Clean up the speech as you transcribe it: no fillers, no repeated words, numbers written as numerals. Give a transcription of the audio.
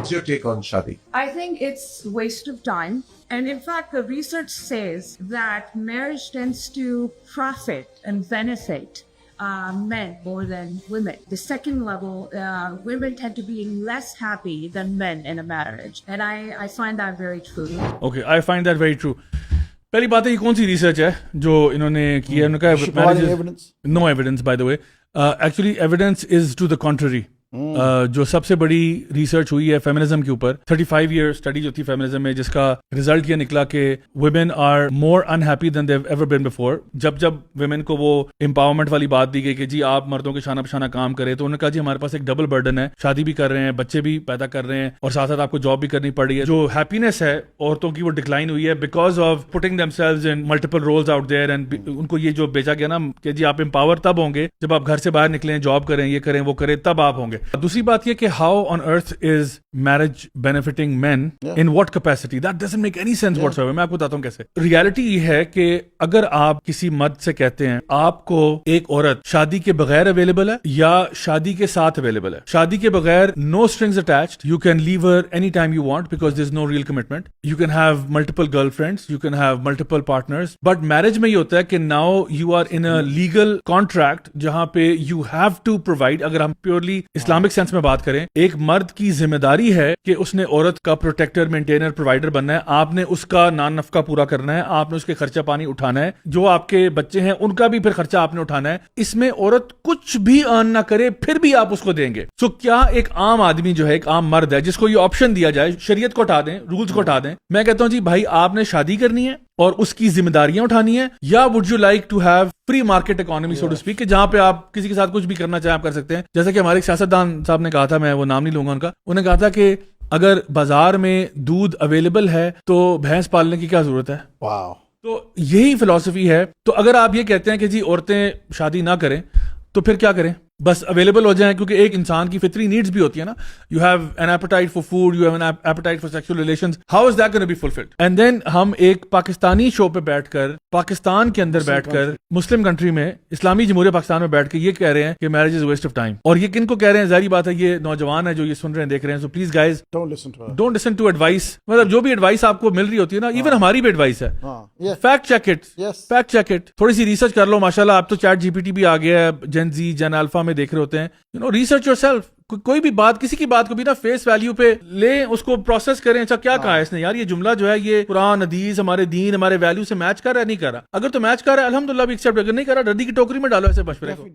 What's your take on shadi? I think it's waste of time. And in fact, the research says that marriage tends to profit and benefit men more than women. The second level, women tend to be less happy than men in a marriage. And I find that very true. Okay, I find that very true. پہلی بات ہے یہ کون سی research ہے جو انہوں نے کی ہے؟ No evidence by the way. Actually evidence is to the country. جو سب سے بڑی ریسرچ ہوئی ہے فیمنزم کے اوپر 35 ایئر اسٹڈی جو تھی فیمنزم میں, جس کا ریزلٹ یہ نکلا کہ women are more unhappy than they've ever been before. جب ویمن کو وہ امپاورمنٹ والی بات دی گئی کہ جی آپ مردوں کے شانہ بشانہ کام کریں, تو انہوں نے کہا جی ہمارے پاس ایک ڈبل برڈن ہے, شادی بھی کر رہے ہیں, بچے بھی پیدا کر رہے ہیں, اور ساتھ ساتھ آپ کو جاب بھی کرنی پڑ رہی ہے. جو ہیپینس ہے عورتوں کی وہ ڈکلائن ہوئی ہے because of putting themselves in multiple roles out there. And ان کو یہ جو بھیجا گیا نا کہ جی آپ امپاور تب ہوں گے جب آپ گھر سے باہر نکلیں, جاب کریں, یہ کریں, وہ کریں, تب آپ ہوں گے. دوسری بات یہ کہ how on earth is marriage benefiting men? In what capacity? That doesn't make any sense whatsoever. میں آپ کو بتاتا ہوں کیسے. ریالٹی یہ ہے کہ اگر آپ کسی مرد سے کہتے ہیں آپ کو ایک عورت شادی کے بغیر اویلیبل ہے یا شادی کے ساتھ اویلیبل ہے, شادی کے بغیر no strings attached, you can leave her anytime you want because there's no real commitment, you can have multiple girlfriends, you can have multiple partners, but marriage میں یہ ہوتا ہے کہ now you are in a legal contract جہاں پہ you have to provide. اگر ہم purely Islamic sense میں بات کریں, ایک مرد کی ذمہ داری ہے کہ اس نے عورت کا پروٹیکٹر, مینٹینر, پرووائڈر بننا ہے. آپ نے اس کا نان نفقہ پورا کرنا ہے, آپ نے اس کے خرچہ پانی اٹھانا ہے, جو آپ کے بچے ہیں ان کا بھی پھر خرچہ آپ نے اٹھانا ہے. اس میں عورت کچھ بھی ارن نہ کرے پھر بھی آپ اس کو دیں گے. سو کیا ایک عام آدمی جو ہے, ایک عام مرد ہے, جس کو یہ آپشن دیا جائے, شریعت کو ہٹا دیں, رولز کو ہٹا دیں, میں کہتا ہوں جی بھائی آپ نے شادی کرنی ہے اور اس کی ذمہ داریاں اٹھانی ہے, یا would you like to have free market economy so to speak, کہ جہاں پہ آپ کسی کے ساتھ کچھ بھی کرنا چاہیں آپ کر سکتے ہیں. جیسا کہ ہمارے ایک سیاستدان صاحب نے کہا تھا, میں وہ نام نہیں لوں گا ان کا, انہوں نے کہا تھا کہ اگر بازار میں دودھ اویلیبل ہے تو بھینس پالنے کی کیا ضرورت ہے. تو یہی فلسفی ہے. تو اگر آپ یہ کہتے ہیں کہ جی عورتیں شادی نہ کریں تو پھر کیا کریں, بس اویلیبل ہو جائیں, کیونکہ ایک انسان کی فطری نیڈز بھی ہوتی ہے نا. You have an appetite for food, you have an appetite for sexual relations, how is that gonna be fulfilled? And then ہم ایک پاکستانی شو پہ بیٹھ کر, پاکستان کے اندر بیٹھ کر, مسلم کنٹری میں, اسلامی جمہوریہ پاکستان میں بیٹھ کے یہ کہہ رہے ہیں کہ marriage is waste of time. اور یہ کن کو کہہ رہے ہیں؟ ظاہری بات ہے یہ نوجوان ہے جو یہ سن رہے ہیں, دیکھ رہے ہیں. So please guys don't listen to advice. مطلب جو بھی ایڈوائس آپ کو مل رہی ہوتی ہے نا, ایون ہماری بھی ایڈوائس ہے, fact check it, fact check it, تھوڑی سی ریسرچ کر لو. ماشاءاللہ اب تو چیٹ جی پی ٹی بھی آ گیا ہے, جین زی, جین الفا میں دیکھ رہے ہوتے ہیں. Research your self. کوئی بھی بات, کسی کی بات کو بھی نا فیس ویلیو پہ لیں, اس کو پروسیس کریں. اچھا کیا کہا ہے اس نے یار, یہ جملہ جو ہے یہ قرآن حدیث, ہمارے دین, ہمارے ویلیو سے میچ کر رہا ہے, نہیں کر رہا. اگر تو میچ کر رہا ہے الحمدللہ بھی ایکسیپٹ, اگر نہیں کر رہا ردی کی ٹوکری میں ڈالو ایسے مشورے کو.